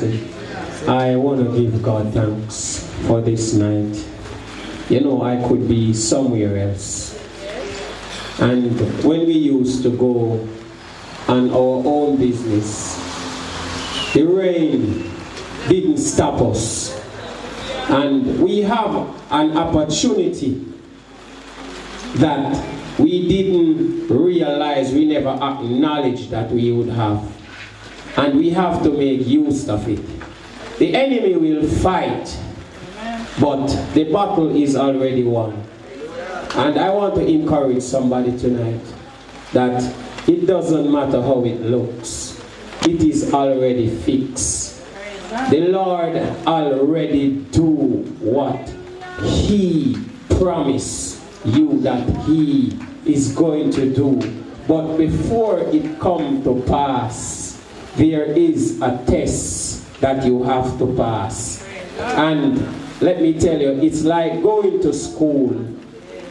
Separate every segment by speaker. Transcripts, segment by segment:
Speaker 1: Mercy. I want to give God thanks for this night. You know, I could be somewhere else. And when we used to go on our own business, the rain didn't stop us. And we have an opportunity that we didn't realize, we never acknowledged that we would have. And we have to make use of it. The enemy will fight, but the battle is already won. And I want to encourage somebody tonight that it doesn't matter how it looks. It is already fixed. The Lord already do what He promised you that He is going to do. But before it come to pass, there is a test that you have to pass. And let me tell you, it's like going to school.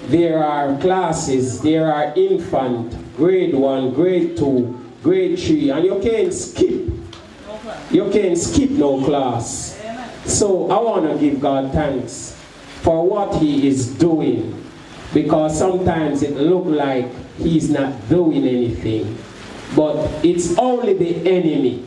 Speaker 1: There are classes, there are infant, grade 1, grade 2, grade 3, and you can't skip. You can't skip no class. So I want to give God thanks for what He is doing, because sometimes it looks like He's not doing anything, but it's only the enemy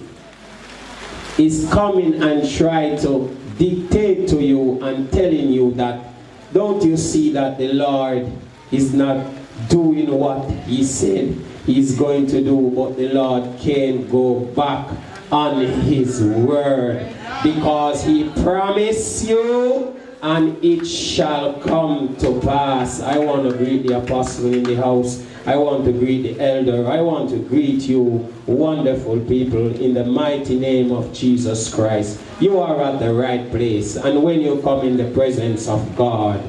Speaker 1: is coming and trying to dictate to you and telling you that, don't you see that the Lord is not doing what He said He's going to do, but the Lord can't go back on His word, because He promised you and it shall come to pass. I want to greet the apostle in the house. I want to greet the elder. I want to greet you, wonderful people, in the mighty name of Jesus Christ. You are at the right place. And when you come in the presence of God,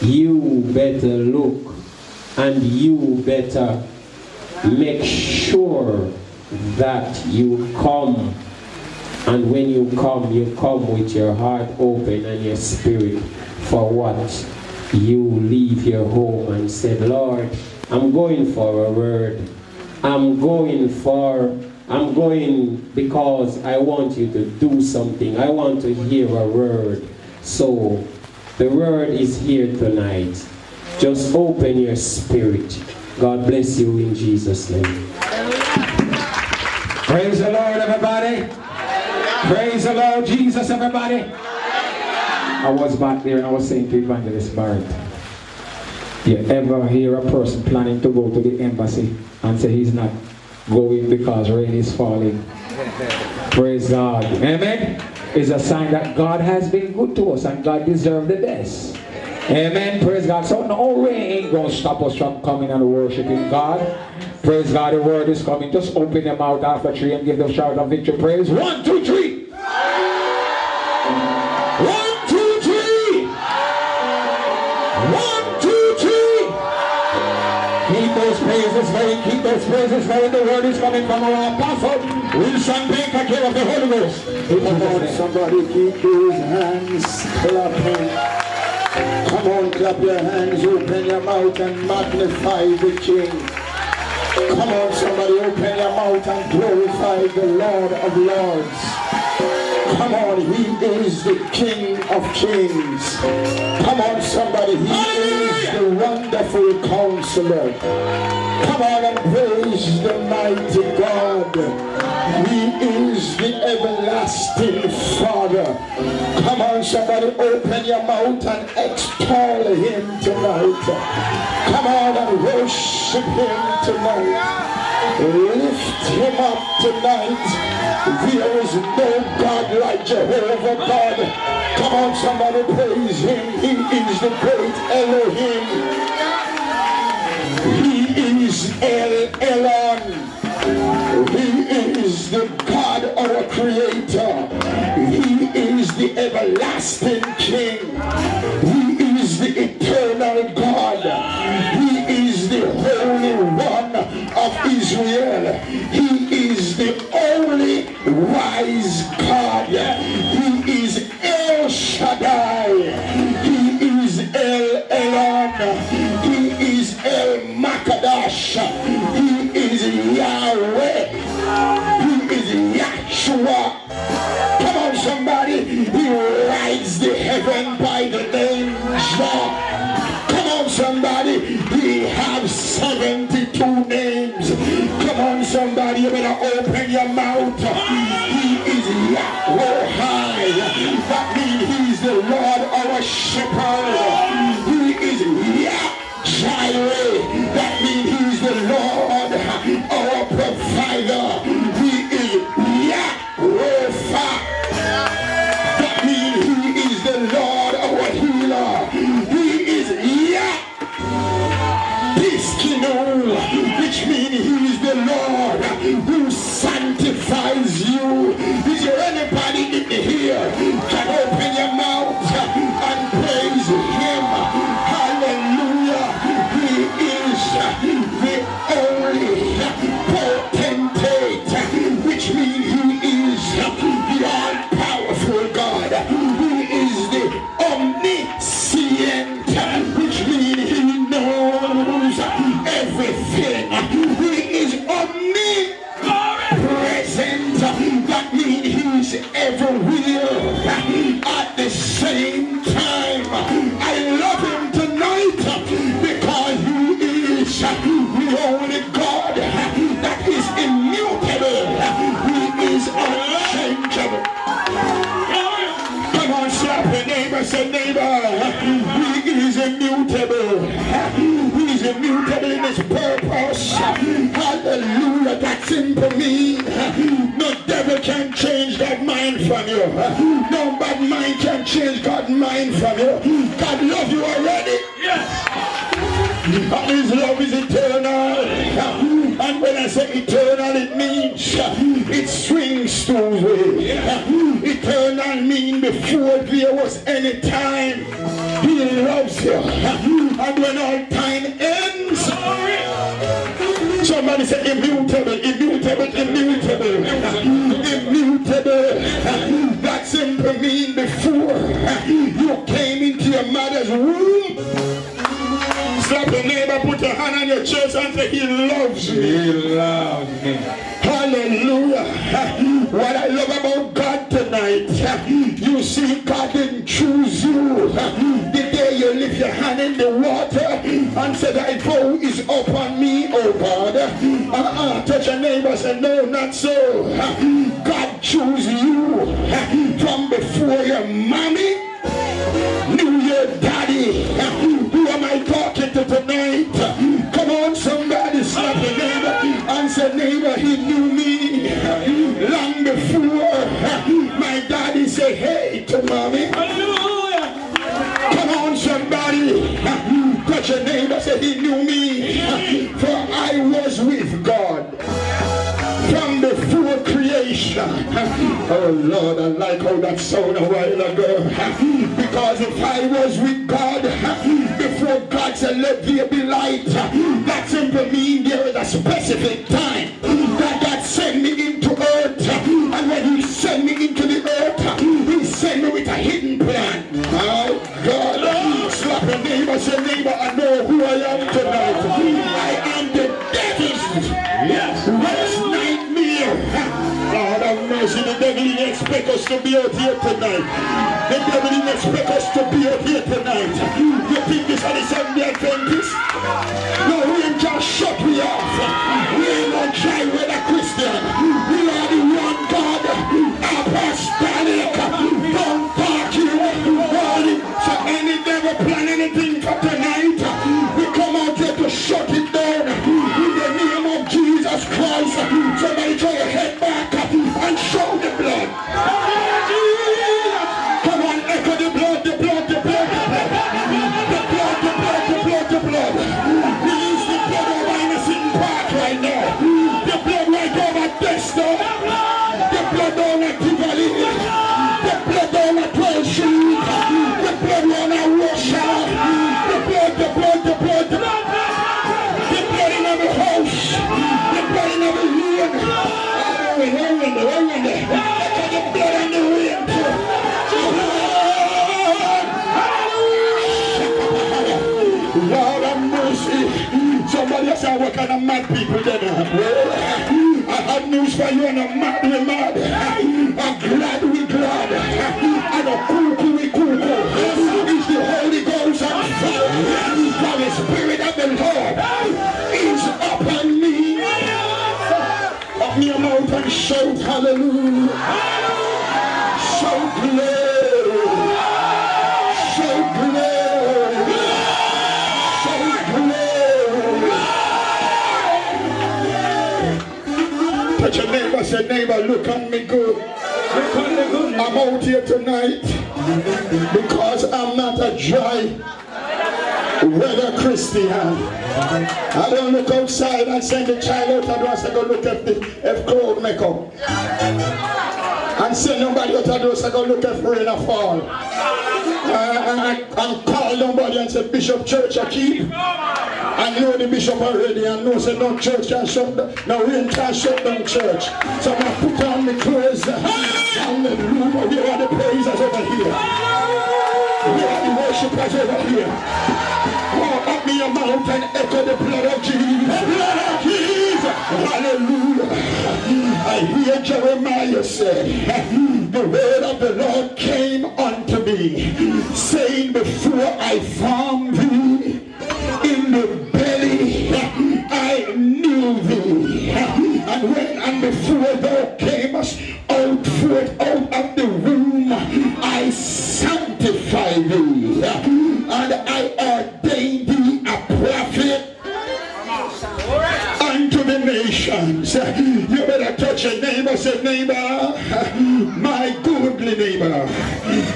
Speaker 1: you better look and you better make sure that you come. And when you come with your heart open and your spirit for what you leave your home and said, Lord, I'm going for a word. I'm going because I want you to do something. I want to hear a word. So the word is here tonight. Just open your spirit. God bless you in Jesus' name.
Speaker 2: Praise the Lord, everybody. Praise the Lord Jesus, everybody. I was back there and I was saying to Evangelist Barrett, you ever hear a person planning to go to the embassy and say he's not going because rain is falling? Praise God. Amen. It's a sign that God has been good to us and God deserves the best. Amen. Praise God. So no rain ain't going to stop us from coming and worshiping God. Praise God. The word is coming. Just open them out after 3 and give them shout of victory. Praise. 1, 2, 3. 1, 2, 3. Keep those praises going. The word is coming from our apostle Wilson Baker, care of the Holy Ghost. Come on, somebody keep those hands clapping. Come on, clap your hands, open your mouth and magnify the King. Come on, somebody, open your mouth and glorify the Lord of Lords. Come on, He is the King of Kings. Come on, somebody, He is the wonderful Counselor. Come on and praise the mighty God. He is the everlasting Father. Come on, somebody, open your mouth and extol Him tonight. Come on and worship Him tonight. Lift Him up tonight. There is no God like Jehovah God. Come on, somebody, praise Him. He is the great Elohim. He is El Elon. He is the God, our Creator. He is the everlasting King. He is the eternal God. He is the Holy One of Israel. He is the only wise God. He is El Shaddai. He is El Elon. He is El Makadash. He is Yahweh. He is Yahshua. He rides the heaven by the name Jah. Come on, somebody. He has 72 names. Come on, somebody. You better open your mouth. He is Yahweh High. That means he's the Lord our shepherd. He is Yah-Jireh. That means he's the Lord our provider. He is Yah-Rapha. That means he is the Lord our healer. He is Yah-Tiskinu, which means he is the Lord who sanctifies you. Is there anybody in here can open your mouth and praise him? Hallelujah. He is the only potentate, which means he is the all-powerful God. He is the omniscient, which means he knows everything. He is omnipresent. That means he's everywhere at the same time. I love him tonight because he is the only God that is immutable. He is unchangeable. Come on, slap your neighbor, say neighbor, he is immutable. He is immutable in his purpose. Hallelujah, that simple means no devil can change that mind from you. No bad mind can change God's mind from you. God loves you already. Yes. And his love is eternal. And when I say eternal, it means it swings two ways. Eternal means before there was any time, he loves you. And when all time ends, somebody say immutable, immutable, immutable, immutable. That simply means before you came into your mother's womb. Slap your neighbor, put your hand on your chest and say, he loves me. He loves me. Hallelujah. What I love about God tonight, you see God didn't choose you. The day you lift your hand in the water and say, thy vow is upon me, oh God. Touch your neighbor and say, no, not so. God chose you from before your mommy knew your daddy. Who am I talking to tonight? Come on, somebody, slap your neighbor and say, neighbor, he knew me long before my daddy said hey to mommy. Hallelujah. Come on, somebody, touch your neighbor, say, he knew me, for I was with God from before creation. Oh Lord, I like how that sounded a while ago. Because if I was with God before God said let there be light, that simply means there is a specific time that God sent me into earth. And when he sent me into the earth, he sent me with a hidden plan. My God, slap your neighbor, say neighbor, I know who I am tonight. I am the devil's worst nightmare. Lord have mercy, the devil didn't expect us to be out here tonight. The devil didn't expect us to be out here tonight. You think this are the Seventh-day Adventists? No, we ain't just shut me off. We ain't no dry weather Christian. We are the one God, apostolic, don't talk you. So any devil plan anything for tonight, we come out here to shut it down in the name of Jesus Christ. Somebody throw your head back and show the blood. Come on, echo the blood, the blood, the blood, the blood, the blood, the blood, the blood, the blood. Release the blood over Innocent Park right now. The blood right over Dexter. The blood down at Tivoli. The blood down at 12th Street. The blood down at Russia. The blood, the blood, the blood, the blood. The blood in every house. The blood in every room. The blood in the wind. Lord have mercy. Somebody else say, what kind of mad people then? Well, I have news for you and I'm mad, we're mad. I'm glad we're glad. And Hallelujah. So glory. So glory. So glory. Touch your neighbor, say, neighbor, look on me good. I'm out here tonight because I'm not a dry weather Christian. I don't look outside and send the child out the door and say, go look at the cloud makeup. And send nobody out the door and say, go look at rain or fall. And call nobody and say, Bishop, church I keep. I know the bishop already and know say no church can shut down, no rain can shut down church. So I'm going to put on my clothes. Hallelujah. We are the praisers over here. We are the worshipers over here. Open your mouth and echo the blood of Jesus. The blood of Jesus. Hallelujah. I hear Jeremiah say, the word of the Lord came unto me, saying, before I formed thee in the belly, I knew thee. And before thou camest out forth out of the womb, I sanctified thee. And I ordained thee a prophet unto the nations. You better touch your neighbor, say, neighbor, my goodly neighbor,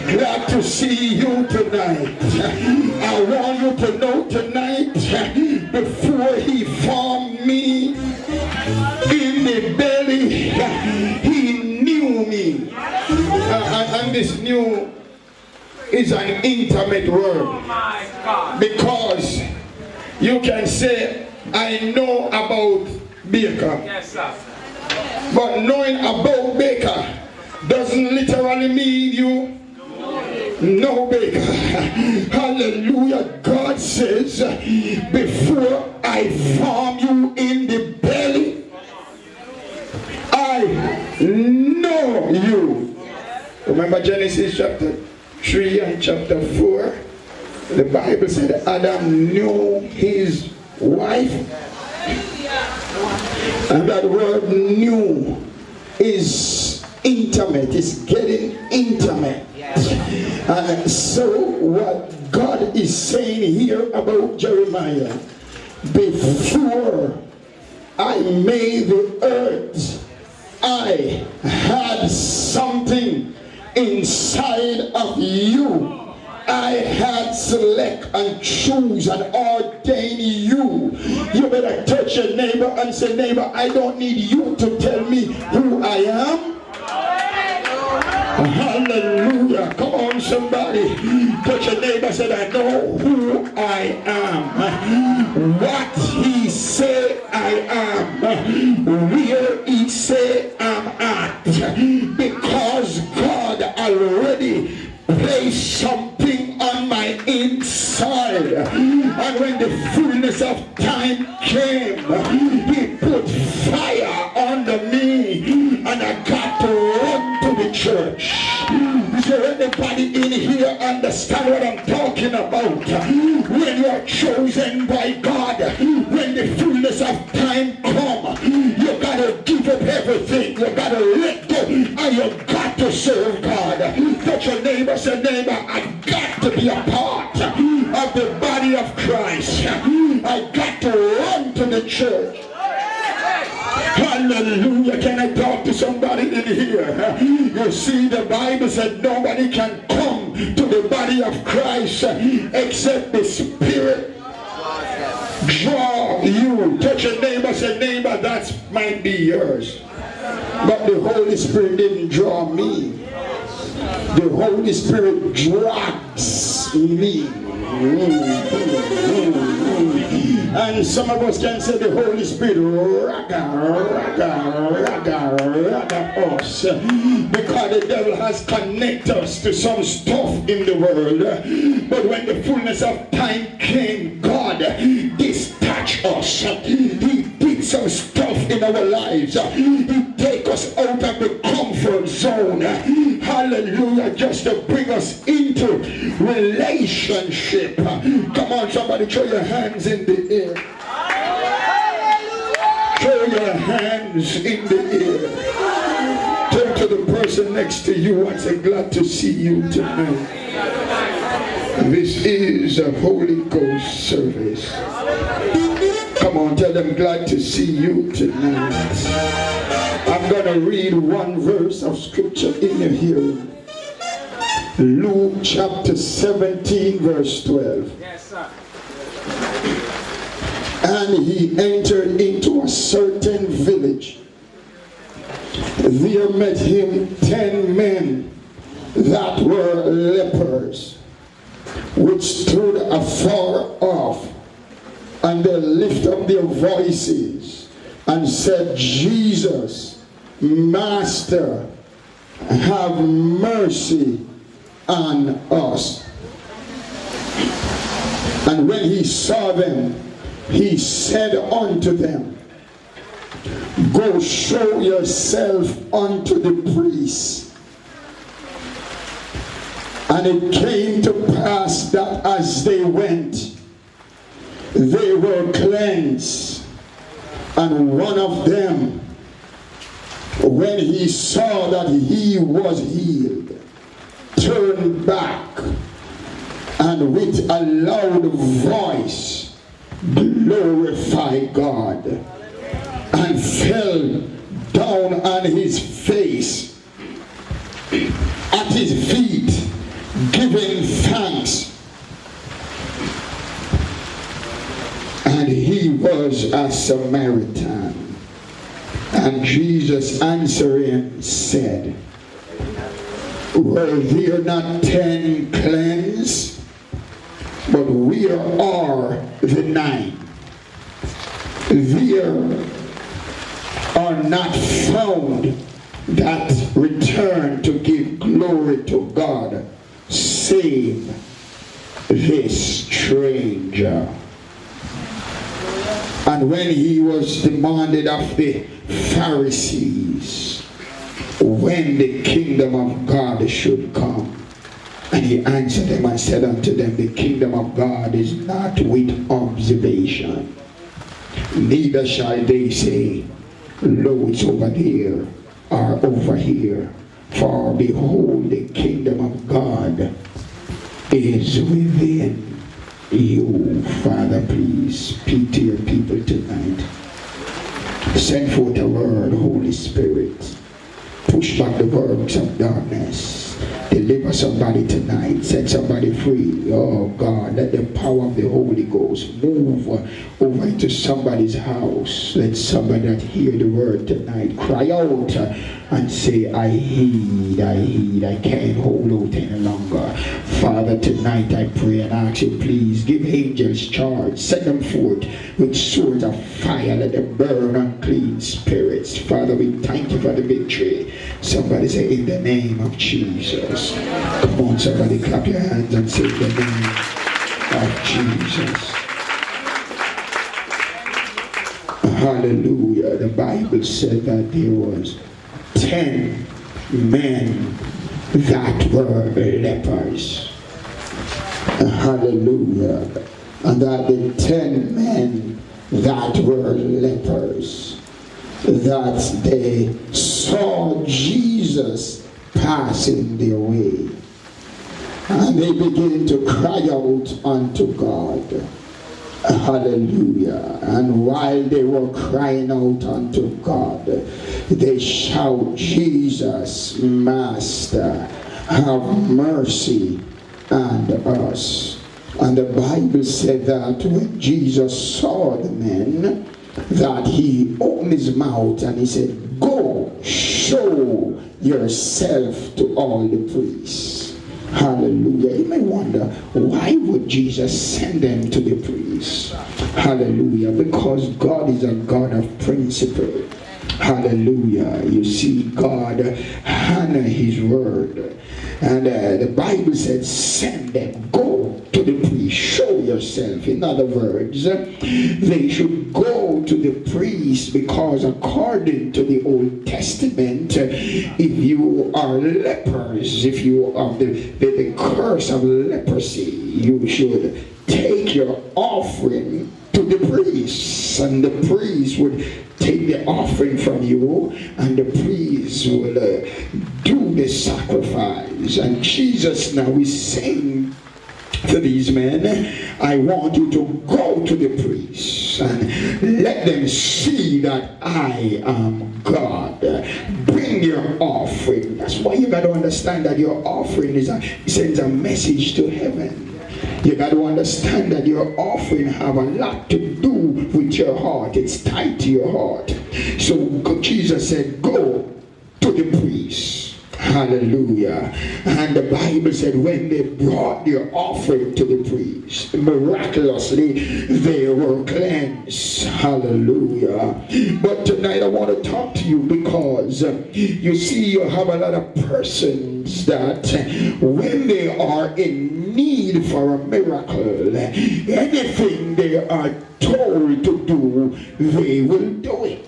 Speaker 2: glad to see you tonight. I want you to know tonight, before he formed me in the belly, he knew me. And this new is an intimate word, because you can say, I know about Baker. Yes, sir. But knowing about Baker doesn't literally mean you know Baker. Hallelujah. God says, before I form you in the belly, I know you. Remember Genesis chapter 3 and chapter 4? The Bible said Adam knew his wife, and that word "knew" is intimate, it's getting intimate. And so what God is saying here about Jeremiah, before I made the earth, I had something inside of you. I had select and choose and ordain you. You better touch your neighbor and say, neighbor, I don't need you to tell me who I am. Hallelujah. Come on, somebody. Touch your neighbor and say, I know who I am. What he say I am. Where he say I'm at. Because God already placed something on my inside, and when the fullness of time came, he put fire under me, and I got to run to the church. Is there anybody in here understand what I'm talking about? When you are chosen by God, when the fullness of time come, you gotta give up everything, you gotta let go, and you got to serve God. Touch your neighbor, say, neighbor, I got to be a part of the body of Christ. I got to run to the church. Hallelujah. Can I talk to somebody in here? You see, the Bible said nobody can come to the body of Christ except the Spirit draw you. Touch your neighbor, say, neighbor, that might be yours, but the Holy Spirit didn't draw me. The Holy Spirit drags me. And some of us can say the Holy Spirit raga us, because the devil has connected us to some stuff in the world. But when the fullness of time came, God dispatched us. He did some stuff in our lives. He take us out of the comfort zone. Hallelujah. Just to bring us into relationship. Come on, somebody, throw your hands in the air. Throw your hands in the air. to the person next to you and say, glad to see you tonight. This is a Holy Ghost service. Come on, tell them, glad to see you tonight. I'm going to read one verse of scripture in your hearing. Luke chapter 17 verse 12.
Speaker 1: Yes, sir.
Speaker 2: And he entered into a certain village. There met him 10 men that were lepers, which stood afar off, and they lifted up their voices and said, Jesus, Master, have mercy on us. And when he saw them, he said unto them, go show yourself unto the priests. And it came to pass that as they went, they were cleansed. And one of them, when he saw that he was healed, turned back, and with a loud voice glorified God, and fell down on his face at his feet, giving thanks. And he was a Samaritan. And Jesus answering said, were there not 10 cleansed? But where are the 9? There are not found that return to give glory to God, save this stranger. And when he was demanded of the Pharisees, when the kingdom of God should come, and he answered them and said unto them, the kingdom of God is not with observation, neither shall they say, lo, it's over there, or over here. For behold, the kingdom of God is within you. Father, please speak to your people tonight. Send forth a word, Holy Spirit. Push back the works of darkness. Deliver somebody tonight. Set somebody free. Oh God, let the power of the Holy Ghost move over into somebody's house. Let somebody that hear the word tonight cry out and say, I heed, I can't hold out any longer. Father, tonight I pray and ask you, please give angels charge. Send them forth with swords of fire. Let them burn unclean spirits. Father, we thank you for the victory. Somebody say, in the name of Jesus. Come on, somebody clap your hands and say, in the name of Jesus. Hallelujah. The Bible said that there was 10 men that were lepers. Hallelujah. And that the 10 men that were lepers, that they saw Jesus passing their way, and they began to cry out unto God. Hallelujah. And while they were crying out unto God, they shout, Jesus, Master, have mercy on us. And the Bible said that when Jesus saw the men, that he opened his mouth and he said, go show yourself to all the priests. Hallelujah. You may wonder, why would Jesus send them to the priests? Hallelujah. Because God is a God of principle. Hallelujah. You see, God honor his word. And the Bible said, send them, go to the priest, show yourself. In other words, they should go to the priest, because according to the Old Testament, if you are lepers, if you are the curse of leprosy, you should take your offering to the priest, and the priest would take the offering from you, and the priest will do the sacrifice. And Jesus now is saying to these men, I want you to go to the priests and let them see that I am God. Bring your offering. That's why you got to understand that your offering sends a message to heaven. You got to understand that your offering have a lot to do with your heart. It's tied to your heart. So Jesus said, go to the priest. Hallelujah. And the Bible said when they brought their offering to the priest, miraculously they were cleansed. Hallelujah. But tonight I want to talk to you because you see, you have a lot of persons that when they are in need for a miracle, anything they are told to do, they will do it.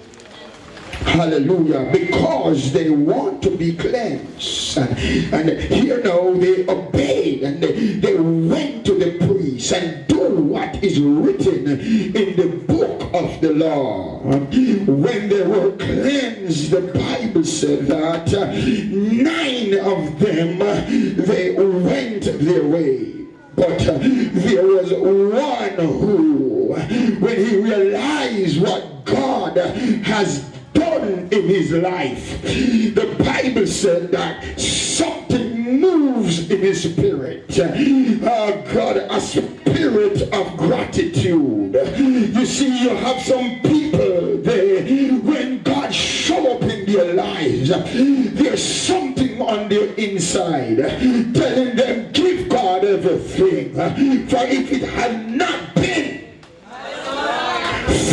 Speaker 2: Hallelujah. Because they want to be cleansed. And here now they obeyed and they went to the priest and do what is written in the book of the law. When they were cleansed, the Bible said that 9 of them, they went their way. But there was one who, when he realized what God has done in his life, the Bible said that something moves in his spirit. God, a spirit of gratitude. You see, you have some people, when God show up in their lives, there's something on their inside telling them, give God everything. For if it had not been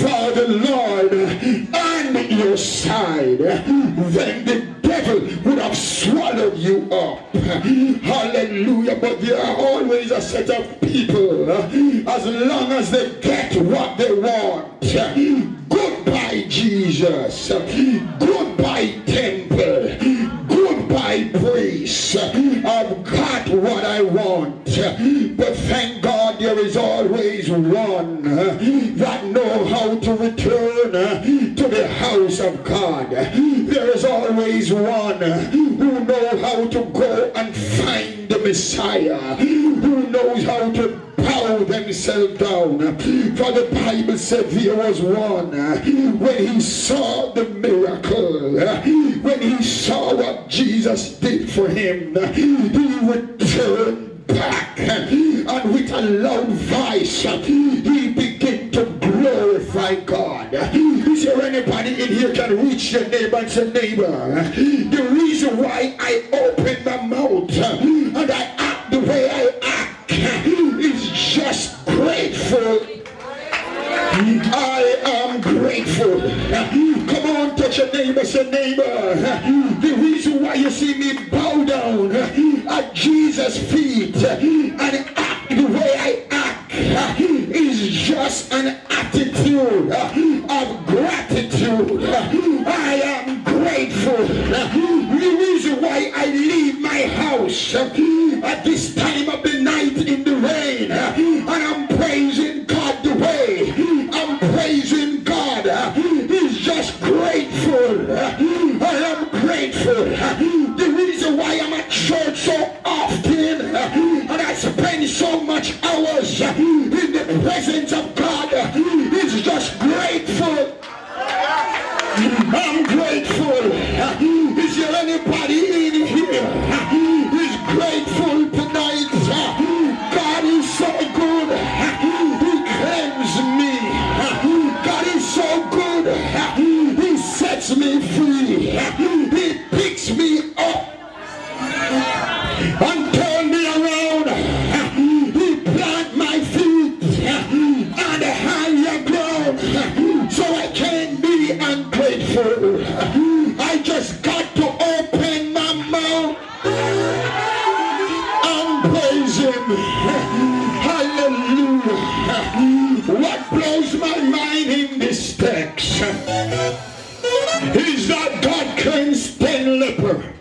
Speaker 2: for the Lord on your side, then the devil would have swallowed you up. Hallelujah. But there are always a set of people, as long as they get what they want. Goodbye Jesus, goodbye temple, goodbye priest. I've got what I want. But thank God there is always one that know how to return to the house of God. There is always one who knows how to go and find the Messiah, who knows how to bow themselves down. For the Bible said there was one, when he saw the miracle, when he saw what Jesus did for him, he returned back, and with a loud voice he began to glorify God. Is there anybody in here can reach your neighbor and say, neighbor, the reason why I open my mouth and I act the way I act is just grateful. I am grateful. Come on, touch your neighbor, say, neighbor, the reason why you see me bow down at Jesus' feet and act the way I act is just an attitude of gratitude. I am grateful. The reason why I leave my house at this time of the night in the rain and I'm praising God the way I'm praising God is just grateful. I am grateful. The reason why I'm at church so often and I spend so much hours in the presence of God is just grateful. I'm grateful. Is there anybody in here who's grateful tonight? God is so good. He cleansed me. God is so good. He sets me free. He picks me up and turn me around. He plant my feet on the higher ground so I can be ungrateful. I just got to open my mouth and praise him. Hallelujah. What blows my mind in this text is that God cleansed 10 lepers.